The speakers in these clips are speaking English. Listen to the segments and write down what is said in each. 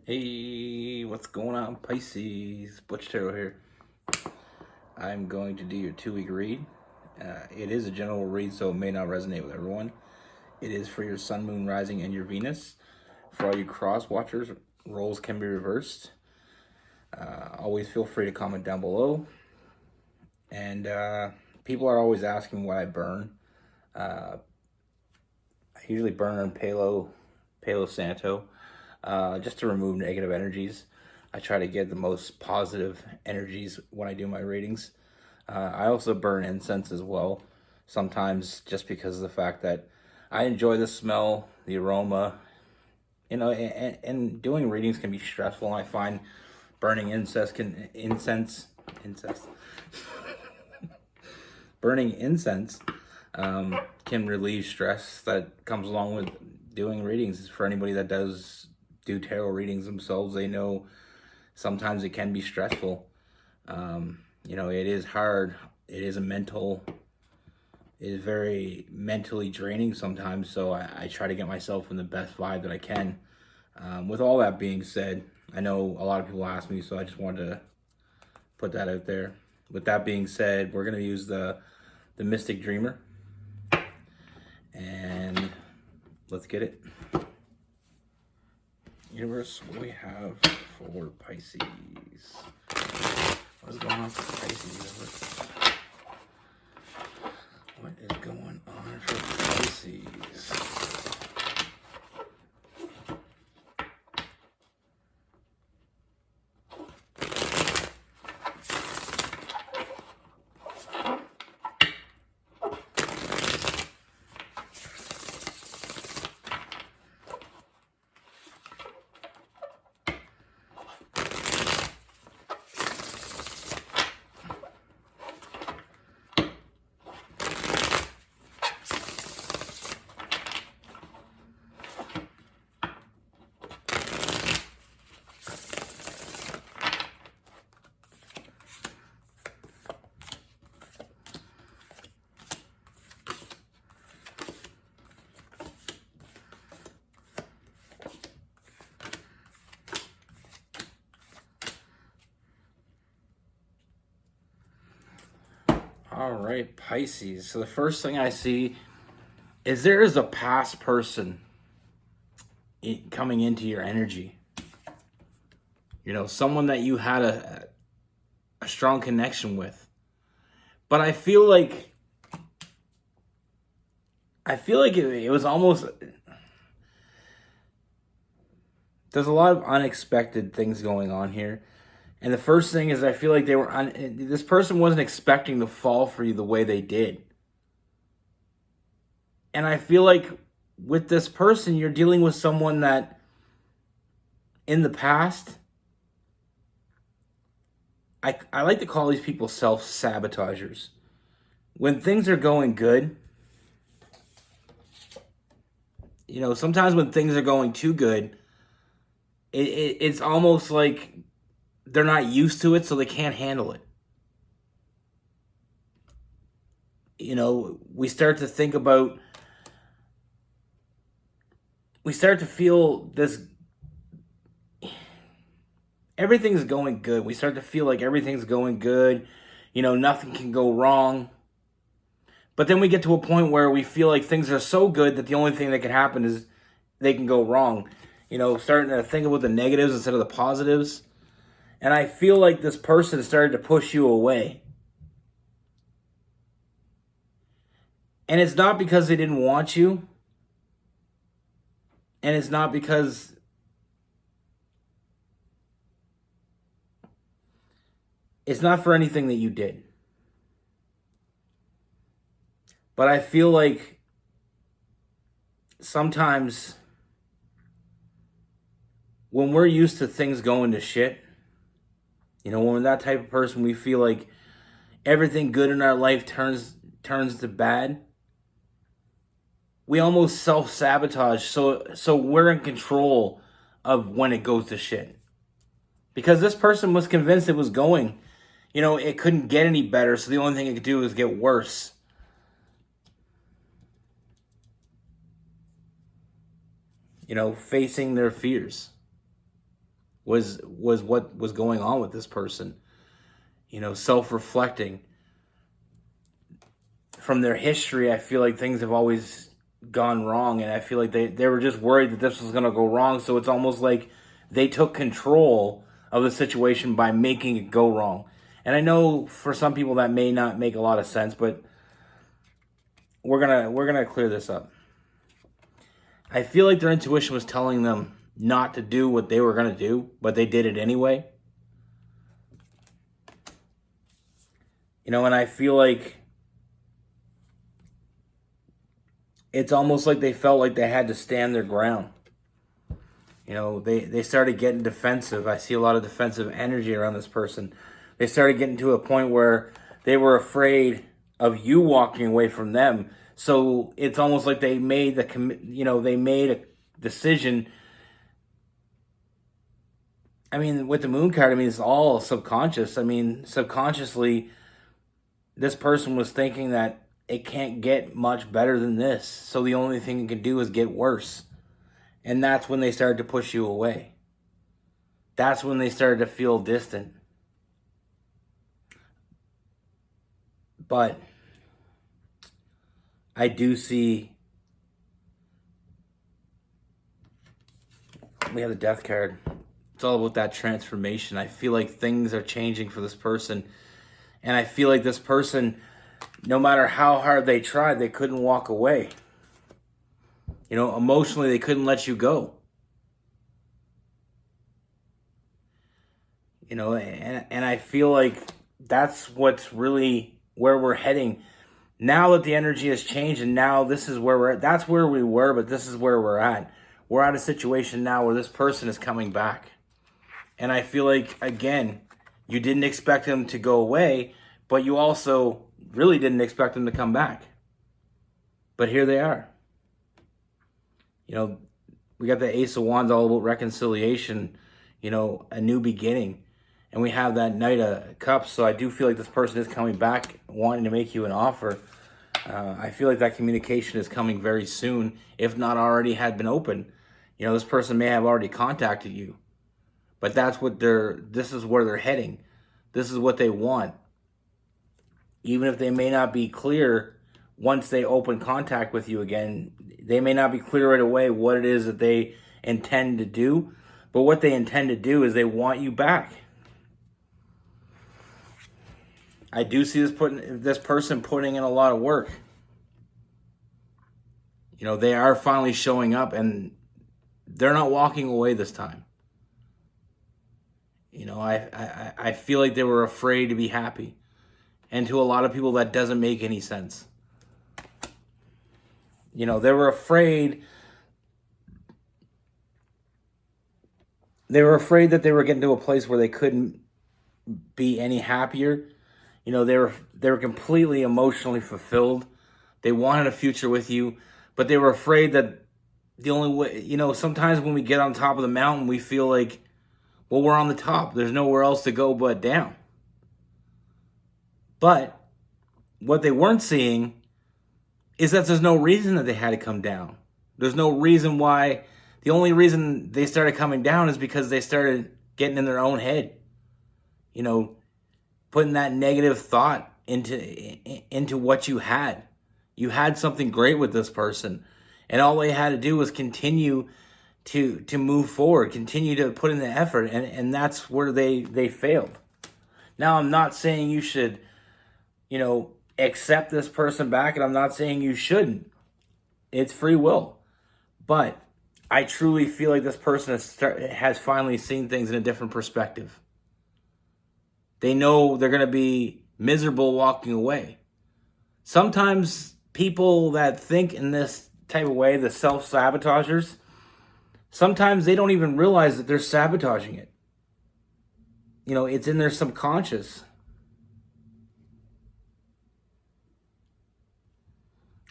Hey, what's going on, Pisces? Butch Tarot here. I'm going to do your 2-week read. It is a general read, so it may not resonate with everyone. It is for your Sun, Moon, Rising, and your Venus. For all you cross watchers, roles can be reversed. Always feel free to comment down below. And people are always asking what I burn. I usually burn Palo Santo. Just to remove negative energies. I try to get the most positive energies when I do my readings. I also burn incense as well, sometimes just because of the fact that I enjoy the smell, the aroma, and doing readings can be stressful. And I find burning burning incense can relieve stress that comes along with doing readings. For anybody that does do tarot readings themselves, they know sometimes it can be stressful. It is hard. It is very mentally draining sometimes. So I try to get myself in the best vibe that I can. With all that being said, I know a lot of people ask me, so I just wanted to put that out there. With that being said, we're going to use the Mystic Dreamer. And let's get it. Universe, what do we have for Pisces? What is going on for Pisces, universe? What is going on for Pisces? All right, Pisces. So the first thing I see is there is a past person coming into your energy. Someone that you had a strong connection with. But I feel like it was almost, there's a lot of unexpected things going on here. And the first thing is I feel like this person wasn't expecting to fall for you the way they did. And I feel like with this person, you're dealing with someone that in the past, I like to call these people self-sabotagers. When things are going good, sometimes when things are going too good, it's almost like they're not used to it, so they can't handle it. We start to feel this, everything's going good. We start to feel like everything's going good. Nothing can go wrong. But then we get to a point where we feel like things are so good that the only thing that can happen is they can go wrong. Starting to think about the negatives instead of the positives. And I feel like this person started to push you away. And it's not because they didn't want you. And it's not because it's not for anything that you did. But I feel like sometimes when we're used to things going to shit, when we're that type of person, we feel like everything good in our life turns to bad. We almost self-sabotage, so we're in control of when it goes to shit. Because this person was convinced it was going. It couldn't get any better, so the only thing it could do is get worse. Facing their fears. was what was going on with this person. Self-reflecting. From their history, I feel like things have always gone wrong, and I feel like they were just worried that this was going to go wrong, so it's almost like they took control of the situation by making it go wrong. And I know for some people that may not make a lot of sense, but we're gonna clear this up. I feel like their intuition was telling them not to do what they were going to do, but they did it anyway. And I feel like it's almost like they felt like they had to stand their ground. They started getting defensive. I see a lot of defensive energy around this person. They started getting to a point where they were afraid of you walking away from them. So it's almost like they made they made a decision. I mean, with the moon card, it's all subconscious. Subconsciously, this person was thinking that it can't get much better than this. So the only thing it can do is get worse. And that's when they started to push you away. That's when they started to feel distant. But I do see, we have the Death card. It's all about that transformation. I feel like things are changing for this person. And I feel like this person, no matter how hard they tried, they couldn't walk away. Emotionally, they couldn't let you go. And I feel like that's what's really where we're heading. Now that the energy has changed and now this is where we're at. That's where we were, but this is where we're at. We're at a situation now where this person is coming back. And I feel like, again, you didn't expect them to go away, but you also really didn't expect them to come back. But here they are. We got the Ace of Wands, all about reconciliation, a new beginning. And we have that Knight of Cups. So I do feel like this person is coming back, wanting to make you an offer. I feel like that communication is coming very soon, if not already had been open. This person may have already contacted you. But this is where they're heading. This is what they want. Even if they may not be clear once they open contact with you again, they may not be clear right away what it is that they intend to do. But what they intend to do is they want you back. I do see this person putting in a lot of work. They are finally showing up, and they're not walking away this time. I feel like they were afraid to be happy. And to a lot of people, that doesn't make any sense. They were afraid. They were afraid that they were getting to a place where they couldn't be any happier. They were completely emotionally fulfilled. They wanted a future with you, but they were afraid that the only way, sometimes when we get on top of the mountain, we feel like, well, we're on the top. There's nowhere else to go but down. But what they weren't seeing is that there's no reason that they had to come down. There's no reason why. The only reason they started coming down is because they started getting in their own head. Putting that negative thought into what you had. You had something great with this person. And all they had to do was continue to move forward, continue to put in the effort. And that's where they failed. Now, I'm not saying you should, accept this person back. And I'm not saying you shouldn't. It's free will. But I truly feel like this person has finally seen things in a different perspective. They know they're going to be miserable walking away. Sometimes people that think in this type of way, the self-sabotagers, sometimes they don't even realize that they're sabotaging it. It's in their subconscious.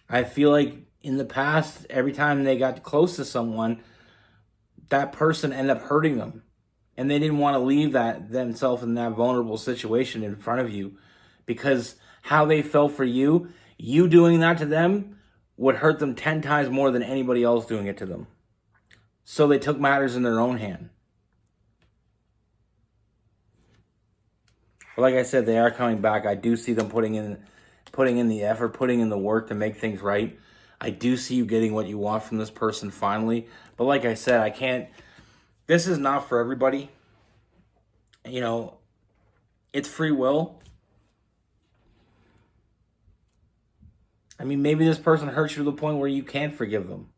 I feel like in the past, every time they got close to someone, that person ended up hurting them. And they didn't want to leave themselves in that vulnerable situation in front of you, because how they felt for you doing that to them would hurt them 10 times more than anybody else doing it to them. So they took matters in their own hand. But like I said, they are coming back. I do see them putting in the effort, putting in the work to make things right. I do see you getting what you want from this person finally. But like I said, I can't. This is not for everybody. You know, it's free will. I mean, maybe this person hurts you to the point where you can't forgive them.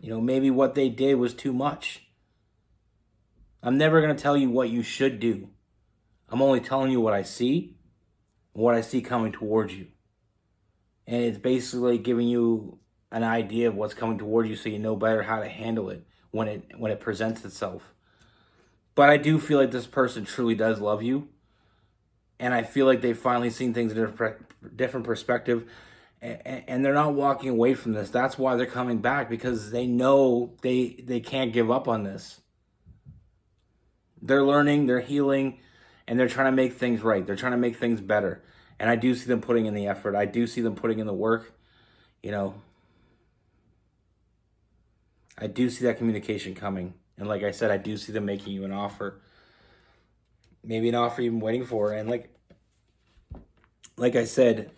You know, maybe what they did was too much. I'm never going to tell you what you should do. I'm only telling you what I see, what I see coming towards you. And it's basically giving you an idea of what's coming towards you so you know better how to handle it when it presents itself. But I do feel like this person truly does love you. And I feel like they've finally seen things in a different perspective. And they're not walking away from this. That's why they're coming back, because they know they can't give up on this. They're learning, they're healing, and they're trying to make things right. They're trying to make things better. And I do see them putting in the effort. I do see them putting in the work. You know, I do see that communication coming. And like I said, I do see them making you an offer. Maybe an offer you've been waiting for. And like I said,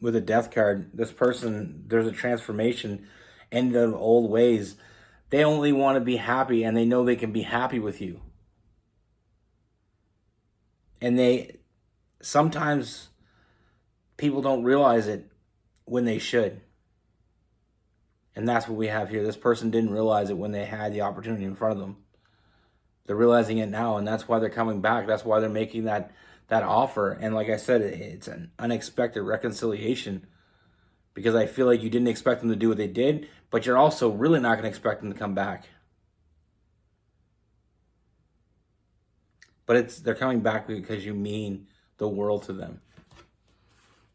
with a death card, this person, there's a transformation into old ways. They only want to be happy, and they know they can be happy with you. And sometimes people don't realize it when they should. And that's what we have here. This person didn't realize it when they had the opportunity in front of them. They're realizing it now, and that's why they're coming back. That's why they're making that offer. And like I said, it's an unexpected reconciliation, because I feel like you didn't expect them to do what they did, but you're also really not going to expect them to come back. But they're coming back because you mean the world to them.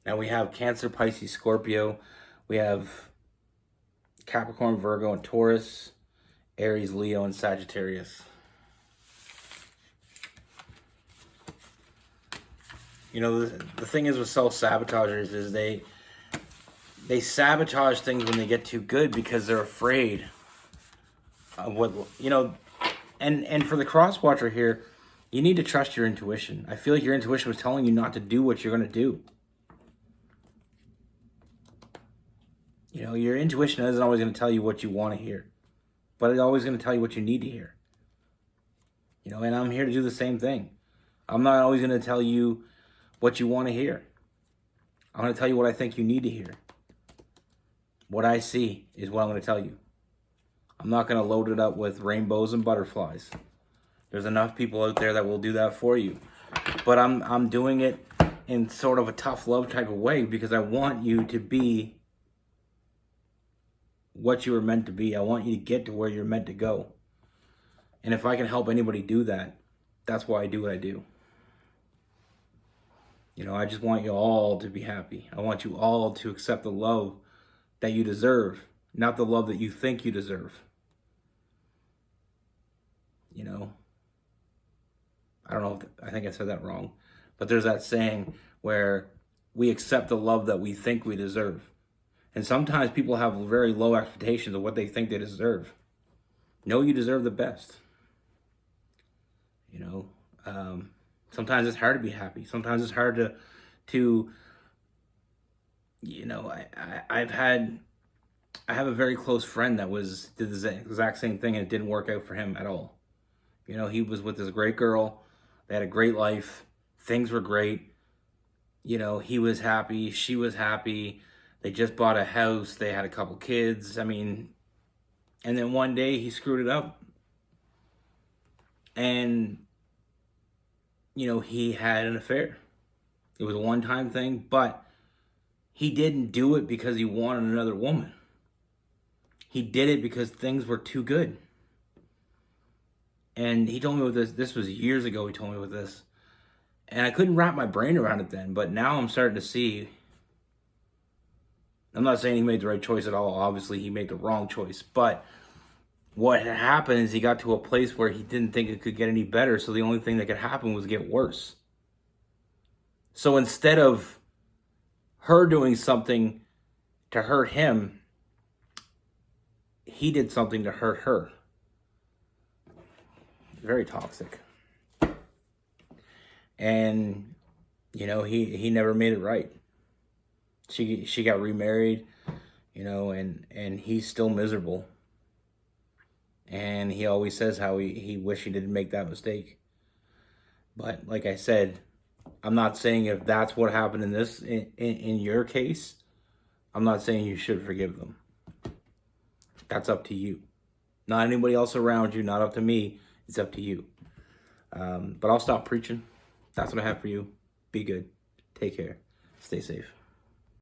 Now we have Cancer, Pisces, Scorpio. We have Capricorn, Virgo, and Taurus, Aries, Leo, and Sagittarius. You know, the thing is with self-sabotagers is they sabotage things when they get too good, because they're afraid of what, you know, and for the cross-watcher here, you need to trust your intuition. I feel like your intuition was telling you not to do what you're going to do. You know, your intuition isn't always going to tell you what you want to hear, but it's always going to tell you what you need to hear. You know, and I'm here to do the same thing. I'm not always going to tell you what you want to hear. I'm going to tell you what I think you need to hear. What I see is what I'm going to tell you. I'm not going to load it up with rainbows and butterflies. There's enough people out there that will do that for you. But I'm doing it in sort of a tough love type of way, because I want you to be what you were meant to be. I want you to get to where you're meant to go. And if I can help anybody do that, that's why I do what I do. You know, I just want you all to be happy. I want you all to accept the love that you deserve, not the love that you think you deserve. You know, I don't know, I think I said that wrong, but there's that saying where we accept the love that we think we deserve. And sometimes people have very low expectations of what they think they deserve. No, you deserve the best. You know, sometimes it's hard to be happy. Sometimes it's hard to you know, I have a very close friend that did the exact same thing, and it didn't work out for him at all. You know, he was with this great girl. They had a great life. Things were great. You know, he was happy. She was happy. They just bought a house. They had a couple kids. I mean, and then one day he screwed it up. And, you know, he had an affair. It was a one-time thing, but he didn't do it because he wanted another woman. He did it because things were too good. And he told me with this was years ago, he told me with this. And I couldn't wrap my brain around it then, but now I'm starting to see. I'm not saying he made the right choice at all. Obviously, he made the wrong choice. But what had happened is he got to a place where he didn't think it could get any better, so the only thing that could happen was get worse. So instead of her doing something to hurt him, he did something to hurt her. Very toxic. and you know, he never made it right. She got remarried, you know, and he's still miserable. And he always says how he wished he didn't make that mistake. But like I said, I'm not saying if that's what happened in your case, I'm not saying you should forgive them. That's up to you. Not anybody else around you, not up to me. It's up to you. But I'll stop preaching. That's what I have for you. Be good. Take care. Stay safe.